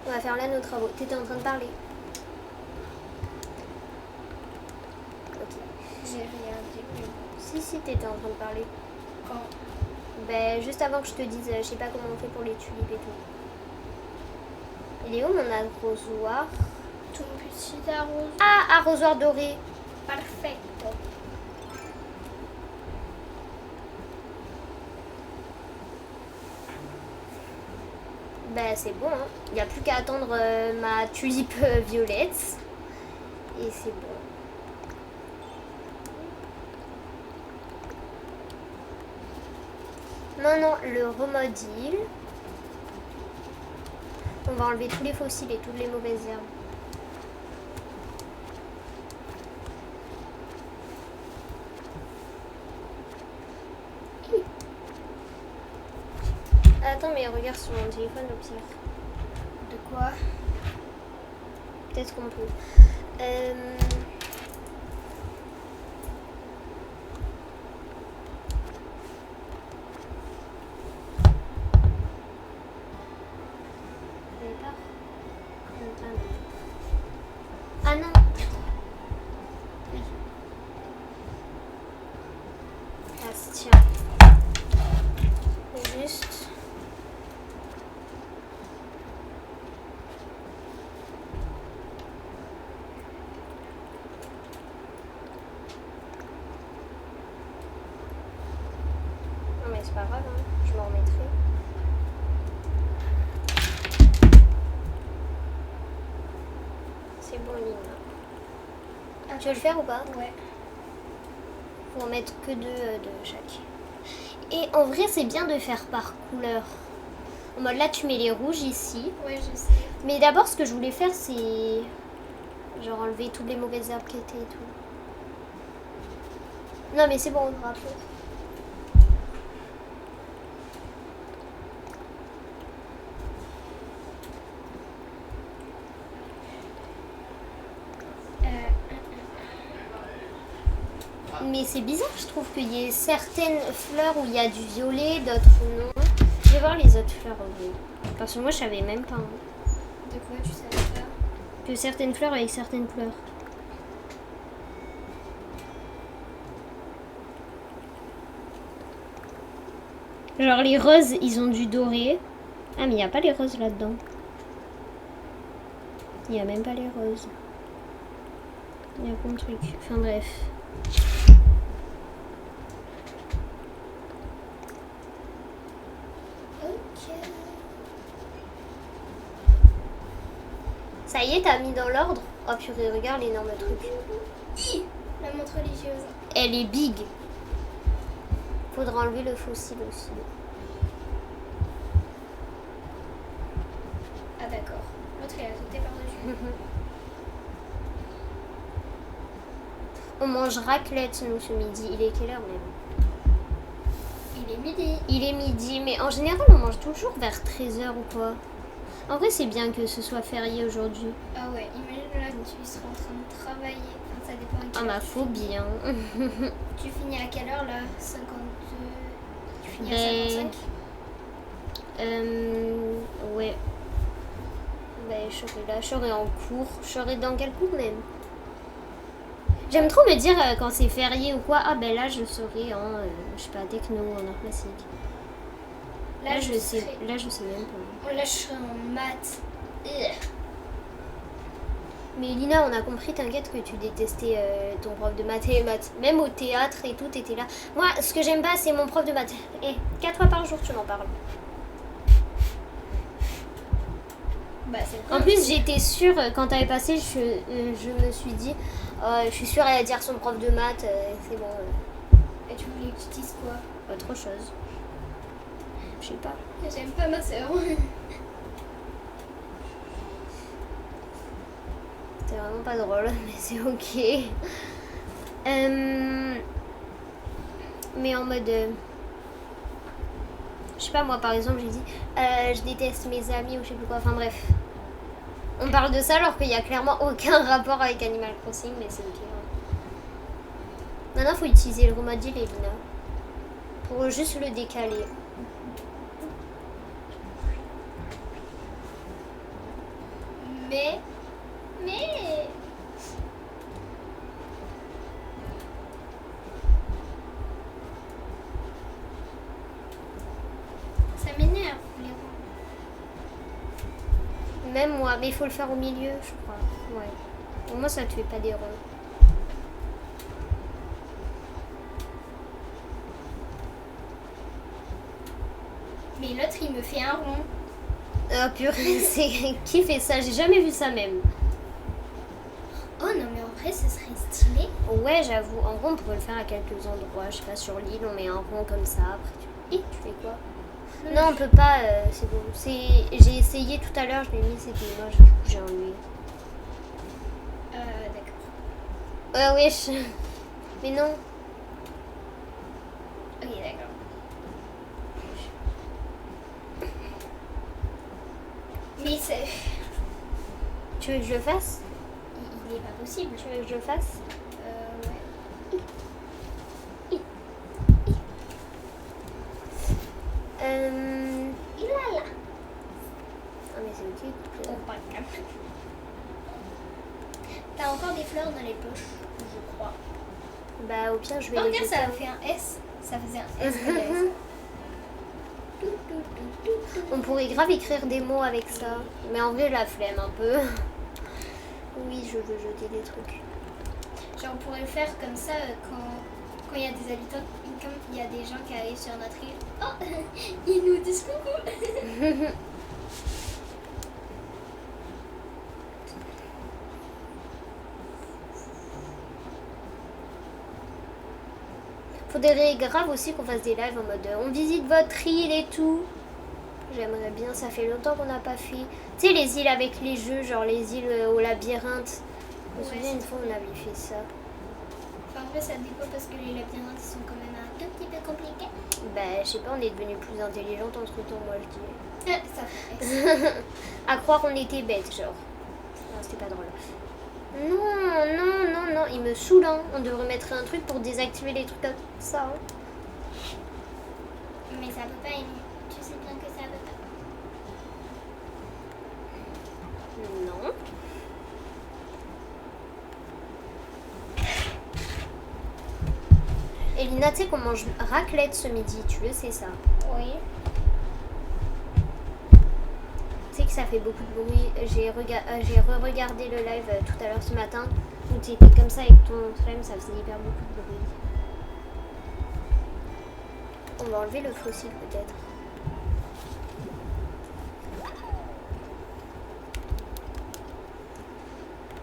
On va faire là nos travaux. T'étais en train de parler. Ok. J'ai rien dit. Si, t'étais en train de parler. Quand? Ben, juste avant que je te dise, je sais pas comment on fait pour les tulipes et tout. Il est où mon arrosoir? Ton petit arrosoir. Ah, arrosoir doré. Perfecto. Ben, c'est bon, hein. Il n'y a plus qu'à attendre ma tulipe violette. Et c'est bon. Maintenant, le remodile. On va enlever tous les fossiles et toutes les mauvaises herbes. Attends, mais regarde sur mon téléphone au pire. De quoi? Peut-être qu'on peut. Ah non. Ah, tiens. Juste. Non mais c'est pas grave, hein. Je m'en remettrai. C'est bon, Lina. Tu veux le faire ou pas? Ouais. Faut en mettre que deux de chaque. Et en vrai, c'est bien de faire par couleur. En mode là, tu mets les rouges ici. Ouais, je sais. Mais d'abord, ce que je voulais faire, c'est genre enlever toutes les mauvaises herbes qui étaient et tout. Non, mais c'est bon, on fera après. Mais c'est bizarre, je trouve qu'il y ait certaines fleurs où il y a du violet, d'autres non. Je vais voir les autres fleurs. Parce que moi, je savais même pas. De quoi tu savais pas? Que certaines fleurs avec certaines couleurs. Genre les roses, ils ont du doré. Ah, mais il n'y a pas les roses là-dedans. Il n'y a même pas les roses. Il y a plein de trucs. Enfin bref. Ok. Ça y est, t'as mis dans l'ordre? Oh purée, regarde l'énorme truc. La montre religieuse. Elle est big. Faudra enlever le fossile aussi. Ah d'accord. L'autre elle a sauté par-dessus. On mange raclette nous ce midi. Il est quelle heure même? Il est midi. Il est midi, mais en général on mange toujours vers 13h ou quoi. En vrai c'est bien que ce soit férié aujourd'hui. Ah ouais, imagine là tu seras en train de travailler. Enfin ça dépend à Ah quelle ma heure phobie hein. tu finis à quelle heure là? 52. Tu finis Ben, à 55? Ouais. Ben je serai là, je serai en cours. Je serai dans quel cours même? J'aime trop me dire quand c'est férié ou quoi, ah ben là je serai en, je sais pas, techno, en art classique. Là je sais même pas. Oh, là je serai en maths. Mais Lina, on a compris, t'inquiète que tu détestais ton prof de maths et maths. Même au théâtre et tout, t'étais là. Moi, ce que j'aime pas, c'est mon prof de maths. Et 4 fois par jour, tu m'en parles. Bah c'est En plus, j'étais sûre, quand t'avais passé, je me suis dit, je suis sûre, elle va dire son prof de maths, c'est bon. Et tu voulais que tu dises quoi? Autre chose. Je sais pas. J'aime pas ma soeur. C'est vraiment pas drôle, mais c'est ok. Mais en mode... je sais pas, moi par exemple, j'ai dit je déteste mes amis ou je sais plus quoi, enfin bref. On parle de ça alors qu'il n'y a clairement aucun rapport avec Animal Crossing, mais c'est ok. Maintenant, faut utiliser le Romadil, Elina. Pour juste le décaler. Mais... Ça m'énerve, les ronds. Même moi, mais il faut le faire au milieu, je crois. Ouais. Pour moi, ça te fait pas des ronds. Mais l'autre, il me fait un rond. Oh purée, c'est... Qui fait ça? J'ai jamais vu ça même. Oh non, mais en vrai, ce serait stylé. Ouais, j'avoue. En gros, on pourrait le faire à quelques endroits. Je sais pas, sur l'île, on met un rond comme ça. Après, tu fais quoi? Non, on peut pas. C'est bon. J'ai essayé tout à l'heure, je l'ai mis, c'était moche. Du coup, j'ai enlevé. D'accord. Wesh. Mais non. Ok, d'accord. Mais c'est... Tu veux que je le fasse? Il est pas possible. Tu veux que je le fasse? Ouais. Il a là. Ah mais c'est ok. Oh, pas grave. T'as encore des fleurs dans les poches, je crois. Bah au pire je vais Oh, les regarde, jeter. ça a fait un S. Ça faisait un S. On pourrait grave écrire des mots avec ça. Mais en vrai la flemme un peu. Oui, je veux jeter des trucs. Genre, on pourrait le faire comme ça quand il y a des habitants, comme il y a des gens qui arrivent sur notre île. Oh, ils nous disent coucou. Faudrait grave aussi qu'on fasse des lives en mode on visite votre île et tout. J'aimerais bien, ça fait longtemps qu'on n'a pas fait. Tu sais les îles avec les jeux, genre les îles au labyrinthe. Je me souviens une fois on avait fait ça. Enfin, en vrai, ça dépend parce que les labyrinthes ils sont quand même un tout petit peu compliqués. Bah je sais pas, on est devenus plus intelligentes entre temps moi je dis. Ça fait S. À croire qu'on était bêtes genre. Non, c'était pas drôle. Non, il me saoule hein. On devrait mettre un truc pour désactiver les trucs comme ça. Hein. Mais ça peut pas, Amy. Tu sais bien que ça peut pas. Non. Elina, tu sais qu'on mange raclette ce midi, tu le sais ça? Oui. Tu sais que ça fait beaucoup de bruit. J'ai re-regardé le live tout à l'heure ce matin où tu étais comme ça avec ton flemme, ça faisait hyper beaucoup de bruit. On va enlever le fossile peut-être.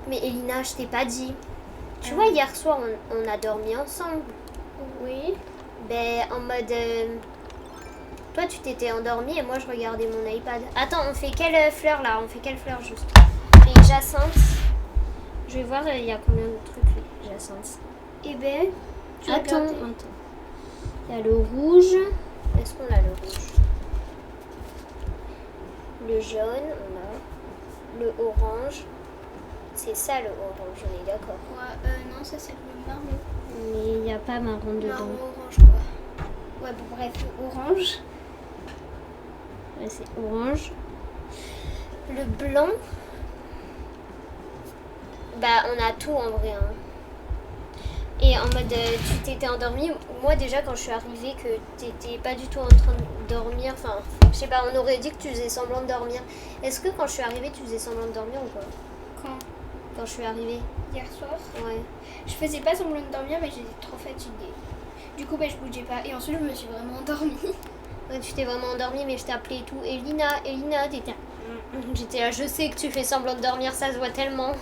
Mais Elina, je t'ai pas dit. Tu vois, hier soir, on a dormi ensemble. Oui. Ben, en mode... Toi, tu t'étais endormie et moi, je regardais mon iPad. Attends, on fait quelle fleur, là? On fait quelle fleur, juste? Les jacinthes. Je vais voir, il y a combien de trucs, les jacinthes. Eh ben, tu Attends. regardes. Il y a le rouge. Est-ce qu'on a le rouge? Le jaune, on a. Le orange. C'est ça, le orange, on est d'accord. Ouais, non, ça c'est le marron. Mais il n'y a pas marron dedans. Marron orange, quoi. Ouais, bon, bref, orange. Ouais, c'est orange. Le blanc. Bah, on a tout en vrai. Hein. Et en mode, tu t'étais endormie. Moi, déjà, quand je suis arrivée, que t'étais pas du tout en train de dormir. Enfin, je sais pas, on aurait dit que tu faisais semblant de dormir. Est-ce que quand je suis arrivée, tu faisais semblant de dormir ou pas? Quand je suis arrivée. Hier soir. Ouais. Je faisais pas semblant de dormir, mais j'étais trop fatiguée. Du coup, je bougeais pas. Et ensuite, je me suis vraiment endormie. Ouais, tu t'es vraiment endormie, mais je t'appelais et tout. Elina, t'étais... J'étais là, je sais que tu fais semblant de dormir, ça se voit tellement.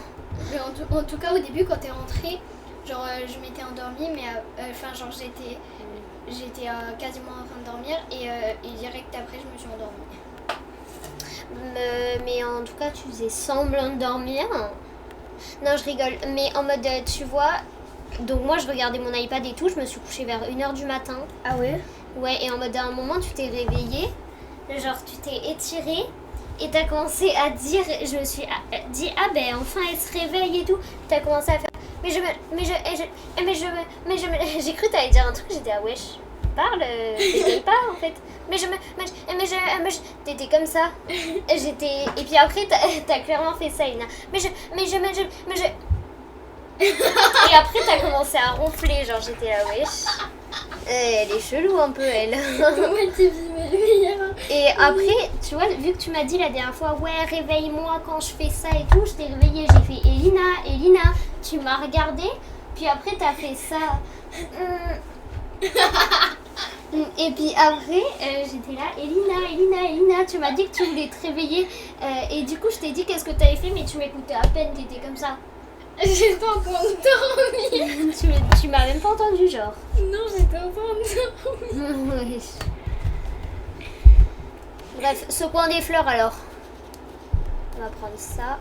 Mais en tout cas, au début, quand t'es rentrée, genre, je m'étais endormie, mais enfin, genre, j'étais quasiment en train de dormir. Et direct après, je me suis endormie. Mais en tout cas, tu faisais semblant de dormir. Non, je rigole. Mais en mode, tu vois... Donc moi, je regardais mon iPad et tout. Je me suis couchée vers 1h du matin. Ah ouais? Ouais, et en mode, à un moment, tu t'es réveillée. Genre, tu t'es étirée. Et t'as commencé à dire, je me suis dit, ah ben enfin elle se réveille et tout. T'as commencé à faire, j'ai cru que t'allais dire un truc, j'étais ah wesh, parle, t'étais pas en fait. T'étais comme ça. Et puis après t'as clairement fait ça, Elina. Et après t'as commencé à ronfler, genre j'étais là wesh. Elle est chelou un peu elle. Ouais, t'es meilleure. Et après, tu vois, vu que tu m'as dit la dernière fois, ouais, réveille-moi quand je fais ça et tout, je t'ai réveillée, j'ai fait Elina, tu m'as regardé, puis après t'as fait ça. Et puis après, j'étais là, Elina, tu m'as dit que tu voulais te réveiller, et du coup je t'ai dit qu'est-ce que t'avais fait, mais tu m'écoutais à peine, t'étais comme ça. J'étais en train de dormir. Tu m'as même pas entendu, genre. Non, j'étais en train de dormir. Oui. Bref, ce coin des fleurs alors. On va prendre ça.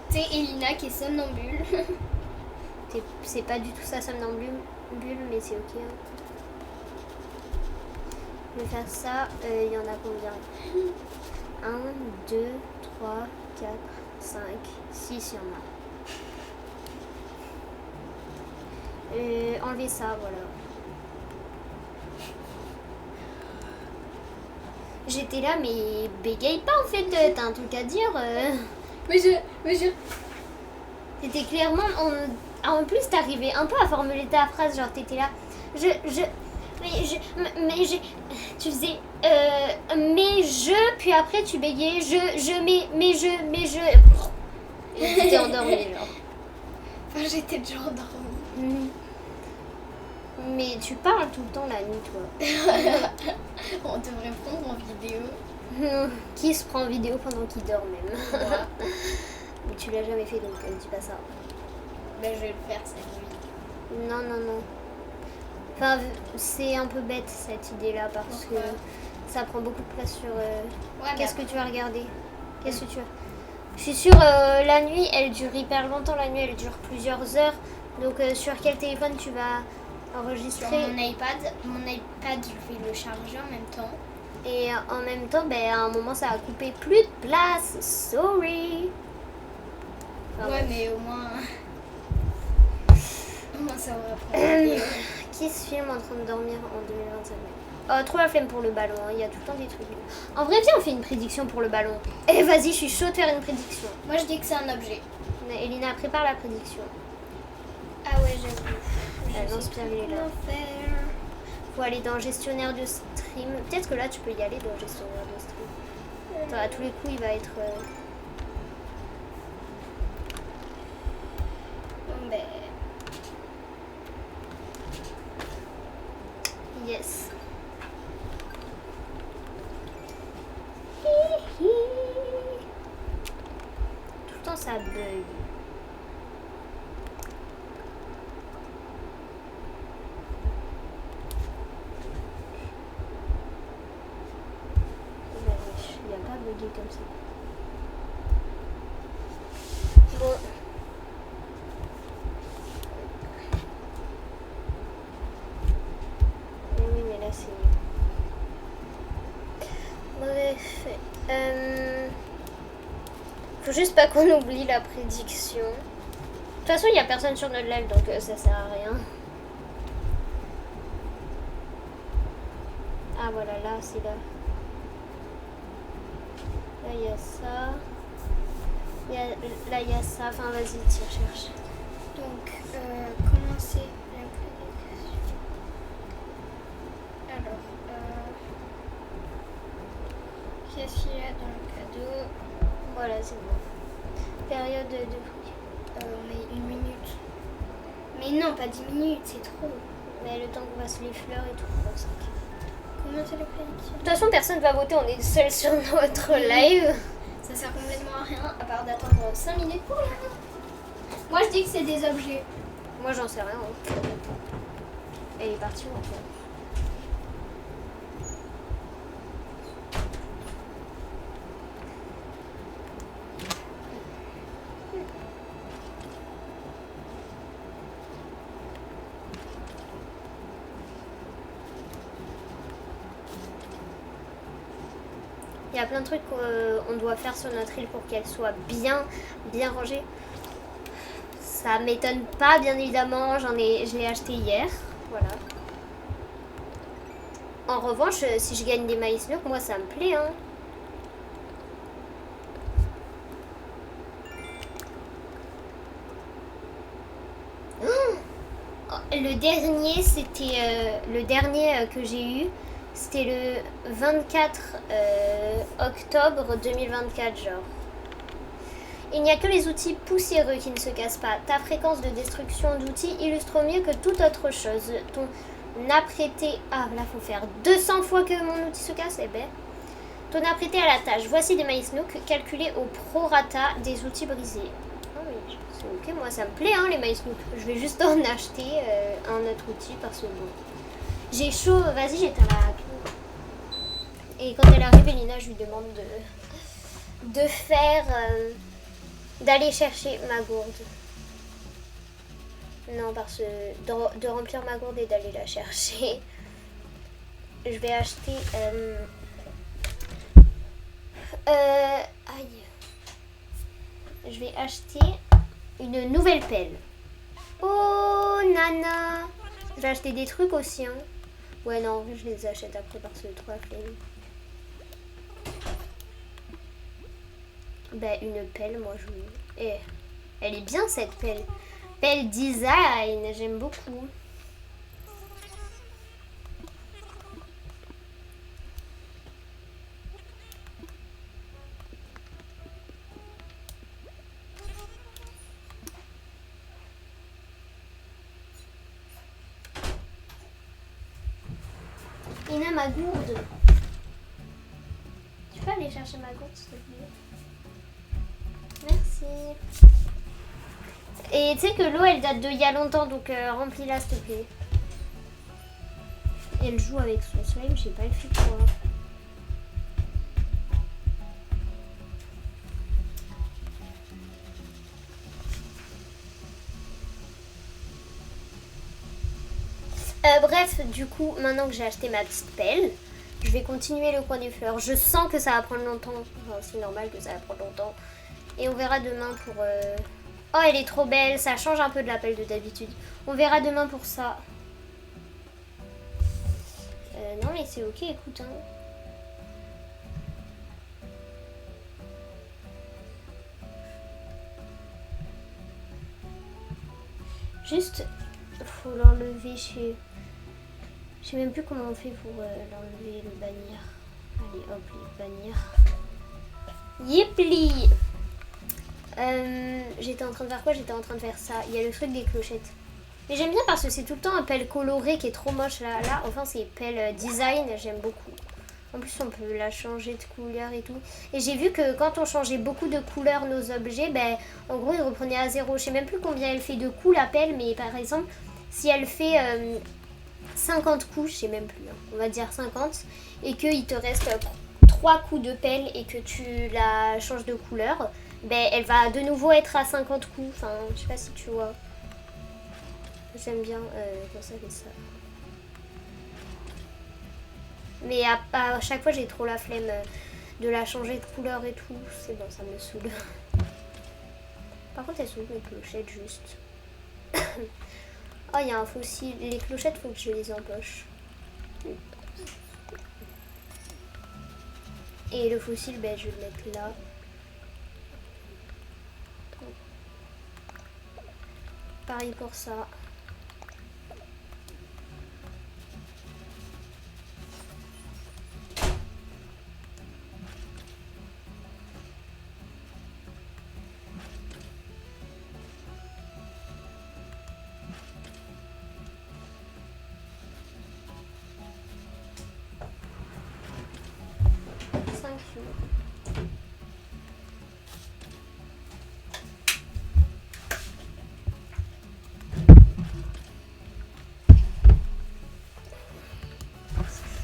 C'est Elina qui est somnambule. C'est pas du tout ça somnambule, mais c'est ok. Hein. Je vais faire ça. Il y en a combien 1, 2, 3, 4, 5, 6, il y en a. Enlever ça, voilà. J'étais là, mais bégaye pas en fait, t'as un truc à dire. Mais je... T'étais clairement... En plus, t'arrivais un peu à formuler ta phrase, genre t'étais là... Tu faisais... puis après tu bégayais, Et t'étais endormie, genre. Enfin, j'étais déjà endormie. Mais tu parles tout le temps la nuit, toi. On devrait prendre en vidéo. Qui se prend en vidéo pendant qu'il dort même. Moi. Mais tu l'as jamais fait, donc dis pas ça. Ben, je vais le faire cette nuit. Non. Enfin, c'est un peu bête cette idée-là parce que ça prend beaucoup de place sur... Qu'est-ce que tu vas regarder? Qu'est-ce que tu vas... Je suis sûre, la nuit, elle dure hyper longtemps. La nuit, elle dure plusieurs heures. Donc, sur quel téléphone tu vas enregistrer? Sur mon iPad. Mon iPad, je vais le charger en même temps. Et en même temps, ben, à un moment, ça a coupé plus de place. Sorry. Enfin, ouais, mais au moins... ça va prendre vidéo. Qui se filme en train de dormir en 2025? Trop la flemme pour le ballon, hein. Il y a tout le temps des trucs. En vrai, viens, on fait une prédiction pour le ballon. Eh, vas-y, je suis chaude de faire une prédiction. Moi, je dis que c'est un objet. Mais Elina, prépare la prédiction. Ah ouais, j'avoue. Elle inspire les là. Faut aller dans gestionnaire de stream. Peut-être que là, tu peux y aller dans gestionnaire de stream. Attends, à tous les coups, il va être... Bon, ben... Yes. Tout le temps, ça bug. Il n'y a pas bugué comme ça. Bon. Oui, mais là, c'est... Bref. Faut juste pas qu'on oublie la prédiction. De toute façon, il n'y a personne sur notre live, donc ça sert à rien. Ah, voilà, là, c'est là. Là, il y a ça. Là, il y a ça. Enfin, vas-y, tiens, cherche. Donc, commencer la prédiction. Alors, qu'est-ce qu'il y a dans le cadeau? Voilà, c'est bon. Période de... Mais 1 minute. Mais non, pas 10 minutes, c'est trop. Mais le temps qu'on fasse les fleurs et tout, 5. Comment c'est la prédiction? De toute façon, personne va voter, on est seul sur notre live. Ça sert complètement à rien, à part d'attendre 5 minutes pour rien. Moi, je dis que c'est des objets. Moi, j'en sais rien. Hein. Elle est partie où, en fait? Il y a plein de trucs qu'on doit faire sur notre île pour qu'elle soit bien rangée. Ça m'étonne pas, bien évidemment. Je l'ai acheté hier. Voilà. En revanche, si je gagne des maïs mûrs, moi ça me plaît. Hein. Le dernier, c'était le dernier que j'ai eu. C'était le 24 octobre 2024, genre. Il n'y a que les outils poussiéreux qui ne se cassent pas. Ta fréquence de destruction d'outils illustre mieux que toute autre chose. Ton apprêté... Ah, là, faut faire 200 fois que mon outil se casse. Eh ben. Ton apprêté à la tâche. Voici des maïs nook calculés au prorata des outils brisés. Ah oui, c'est ok. Moi, ça me plaît, hein, les maïs nook. Je vais juste en acheter un autre outil parce que bon... J'ai chaud. Vas-y, j'éteins la... Et quand elle arrive, Elina, je lui demande de faire... d'aller chercher ma gourde. Non, parce que de remplir ma gourde et d'aller la chercher. Je vais acheter... aïe. Je vais acheter une nouvelle pelle. Oh, nana. Je vais acheter des trucs aussi. Hein. Ouais, non, je les achète après parce que trop la flemme. Ben, une pelle, moi je... Eh, elle est bien cette pelle. Pelle design, j'aime beaucoup. Ina, ma gourde. Tu peux aller chercher ma gourde, s'il te plaît? Merci. Et tu sais que l'eau elle date d'il y a longtemps, donc remplis-la s'il te plaît. Et elle joue avec son slime, je sais pas, elle fait quoi. Bref, du coup, maintenant que j'ai acheté ma petite pelle, je vais continuer le coin des fleurs. Je sens que ça va prendre longtemps. Enfin, c'est normal que ça va prendre longtemps. Et on verra demain pour... Oh, elle est trop belle. Ça change un peu de la pelle de d'habitude. On verra demain pour ça. Non, mais c'est ok, écoute. Hein. Juste, faut l'enlever chez... Je sais même plus comment on fait pour l'enlever, le bannir. Allez, hop, le bannir. Yipli. J'étais en train de faire quoi? J'étais en train de faire ça. Il y a le truc des clochettes. Mais j'aime bien parce que c'est tout le temps un pelle coloré qui est trop moche là. Là, enfin, c'est pelle design. J'aime beaucoup. En plus, on peut la changer de couleur et tout. Et j'ai vu que quand on changeait beaucoup de couleurs nos objets, ben, en gros, ils reprenaient à zéro. Je sais même plus combien elle fait de coups la pelle. Mais par exemple, si elle fait 50 coups, je sais même plus. Hein, on va dire 50. Et qu'il te reste 3 coups de pelle et que tu la changes de couleur, ben, elle va de nouveau être à 50 coups. Enfin, je sais pas si tu vois. J'aime bien quand ça fait ça. Mais à chaque fois, j'ai trop la flemme de la changer de couleur et tout. C'est bon, ça me saoule. Par contre, elles sont mes clochettes juste. Oh, il y a un fossile. Les clochettes, faut que je les empoche. Et le fossile, ben, je vais le mettre là. Pareil pour ça.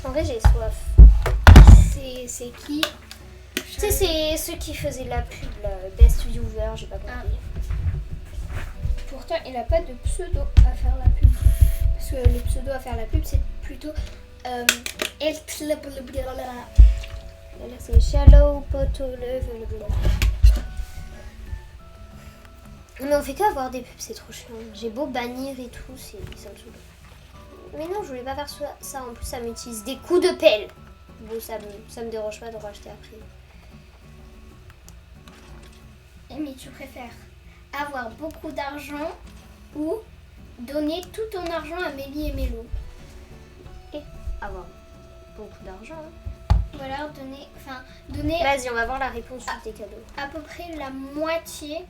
En vrai, j'ai soif. C'est qui? Tu sais, c'est ceux qui faisaient la pub, là, Best Viewer, j'ai pas compris. Ah. Pourtant, il n'a pas de pseudo à faire la pub. Parce que le pseudo à faire la pub, c'est plutôt Et là, c'est shallow, poteau, level, blanc. Mais on fait qu'avoir des pubs, c'est trop chiant. J'ai beau bannir et tout, ça me saoule. Mais non, je voulais pas faire ça. En plus, ça m'utilise des coups de pelle. Bon, ça me dérange pas de racheter après. Mais tu préfères avoir beaucoup d'argent ou donner tout ton argent à Mélie et Mélo? Et avoir beaucoup d'argent. Ou alors donner Vas-y, on va voir la réponse sur tes cadeaux. à peu près la moitié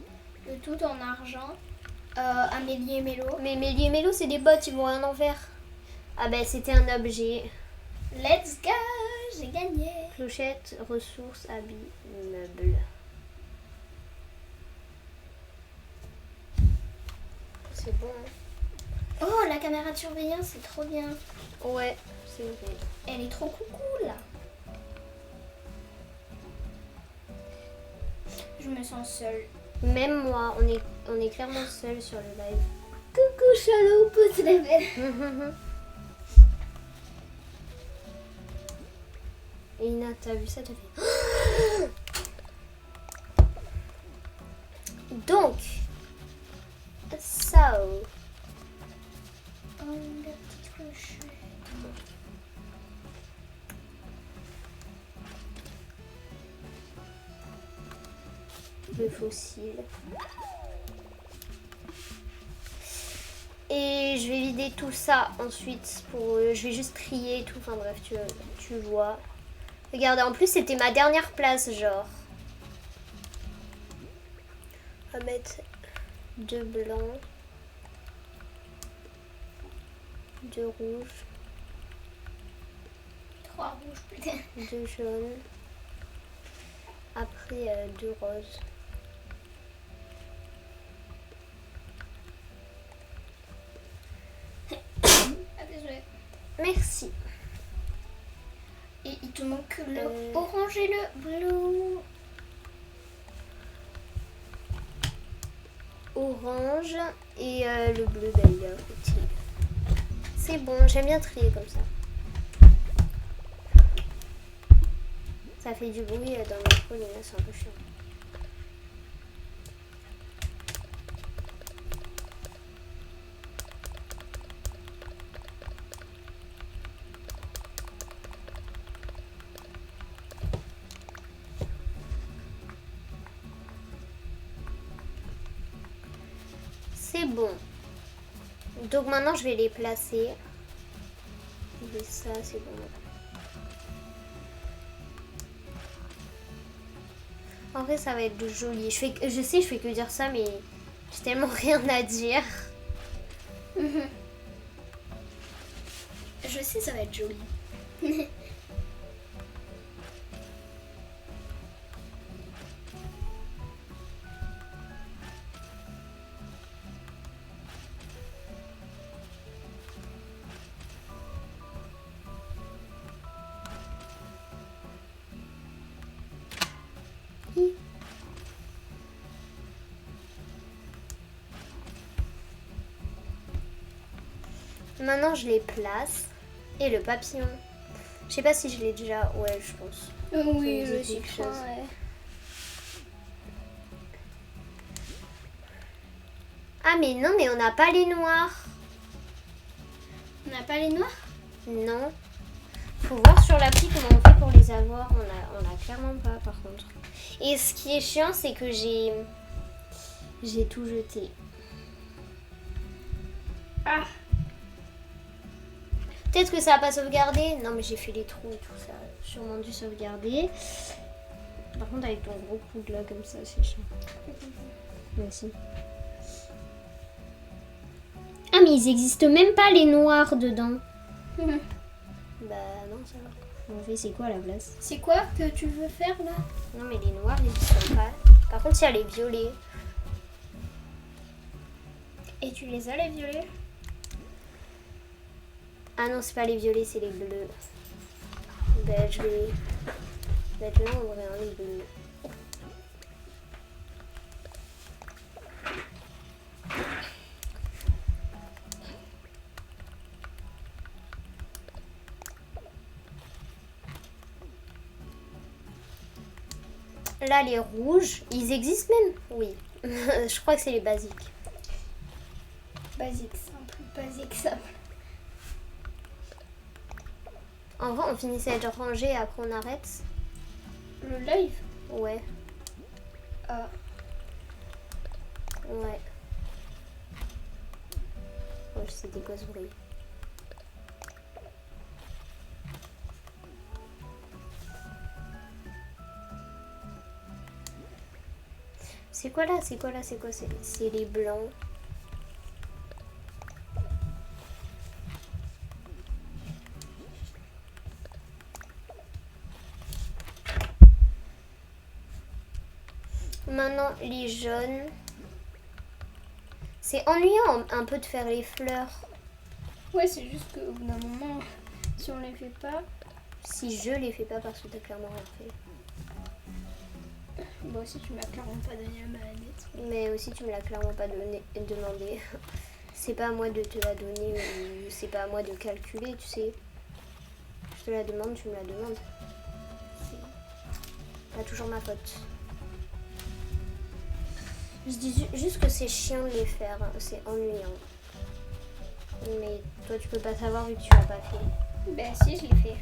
de tout ton argent à Mélie et Mélo. Mais Mélie et Mélo, c'est des bots, ils vont rien en faire. Ah ben, c'était un objet. Let's go, j'ai gagné. Clochette, ressources, habits, meubles. C'est bon. Hein. Oh, la caméra de surveillance, c'est trop bien. Ouais, c'est vrai. Elle est trop coucou là. Je me sens seule. Même moi, on est clairement seul sur le live. Coucou Shallow, pouce level. Et Ina, t'as vu ça, t'as fait. Donc, ça. Oh, la petite clochette. Le fossile. Et je vais vider tout ça ensuite. Je vais juste trier et tout. Enfin bref, tu vois. Regardez, en plus c'était ma dernière place, genre. On va mettre 2 blancs. 2 rouges. 3 rouges peut-être. 2 jaunes. Après 2 roses. Ah, désolé. Merci. Et il te manque le orange et le bleu. Orange et le bleu d'ailleurs. C'est bon, j'aime bien trier comme ça. Ça fait du bruit dans le micro, Lina, c'est un peu chiant. C'est bon. Donc maintenant je vais les placer. Et ça c'est bon. En vrai ça va être joli. Je sais je fais que dire ça mais j'ai tellement rien à dire. Je sais, ça va être joli. Maintenant je les place. Et le papillon. Je sais pas si je l'ai déjà. Ouais je pense. Oui, Ça me je dit suis quelque chose. ouais. Ah mais non mais on n'a pas les noirs. On n'a pas les noirs? Non. Faut voir sur l'appli comment on fait pour les avoir. On a clairement pas par contre. Et ce qui est chiant c'est que j'ai tout jeté. Ah, Peut-être que ça n'a pas sauvegardé. Non mais j'ai fait les trous et tout ça. Sûrement dû sauvegarder. Par contre avec ton gros coude là comme ça c'est chiant. Merci. Ah mais ils existent même pas les noirs dedans. Bah non ça va. On fait c'est quoi à la place? c'est quoi que tu veux faire là? Non mais les noirs ils sont pas. Par contre il y a les violets. Et tu les as les violets? Ah non c'est pas les violets c'est les bleus. Bah je vais en ouvrir un les bleus. Là, les rouges, ils existent même? Oui. Je crois que c'est les basiques. Basique simple, basique simple. En vrai, on finissait de ranger et après on arrête. Le live? Ouais. Ah. Ouais. Oh, c'était quoi ce bruit? C'est quoi là? C'est quoi là? C'est quoi? C'est les blancs. Maintenant, les jaunes. C'est ennuyant un peu de faire les fleurs. Ouais, c'est juste qu'au bout d'un moment, si on les fait pas... Si je les fais pas parce que t'as clairement rien fait. Moi aussi, tu m'as clairement pas donné la manette. Mais aussi, tu me l'as clairement pas demandé. C'est pas à moi de te la donner ou c'est pas à moi de calculer, tu sais. Je te la demande, tu me la demandes. C'est pas toujours ma faute. Je dis juste que c'est chiant de les faire, c'est ennuyant. Mais toi, tu peux pas savoir vu que tu l'as pas fait. Ben si, je l'ai fait.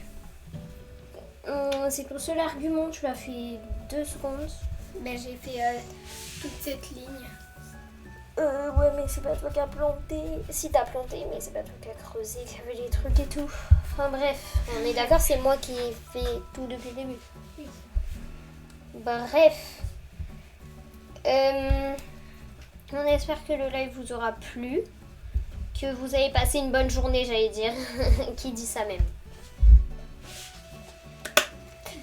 C'est ton seul argument, tu l'as fait 2 secondes. Ben j'ai fait toute cette ligne. Ouais, mais c'est pas toi qui as planté. Si t'as planté, mais c'est pas toi qui as creusé, qui avait les trucs et tout. Enfin bref, on est d'accord, c'est moi qui ai fait tout depuis le début. Oui. Bref. On espère que le live vous aura plu. Que vous avez passé une bonne journée, j'allais dire. Qui dit ça même.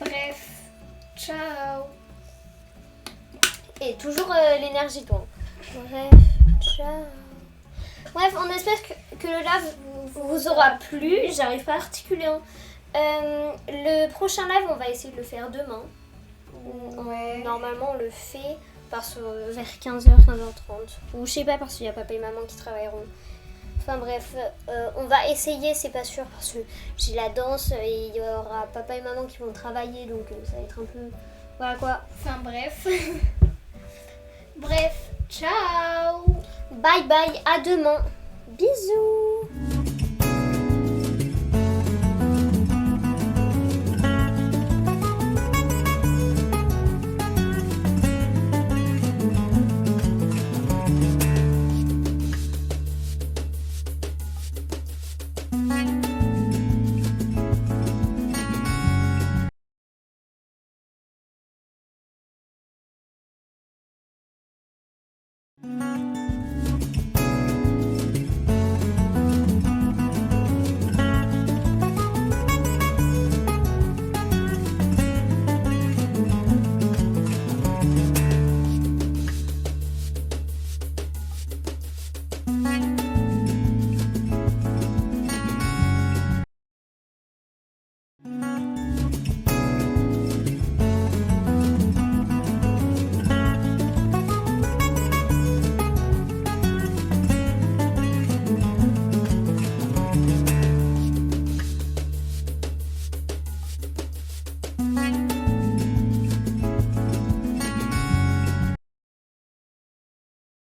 Bref, ciao. Et toujours l'énergie, toi. Bref, ciao. Bref, on espère que le live vous aura plu. J'arrive pas à articuler. Hein. Le prochain live, on va essayer de le faire demain. Ouais. Normalement, on le fait vers 15h, 15h30. Ou je sais pas, parce qu'il y a papa et maman qui travailleront. Enfin bref, on va essayer, c'est pas sûr, parce que j'ai la danse et il y aura papa et maman qui vont travailler, donc ça va être un peu... Voilà quoi. Enfin bref. Bref, ciao. Bye bye, à demain. Bisous. Bye.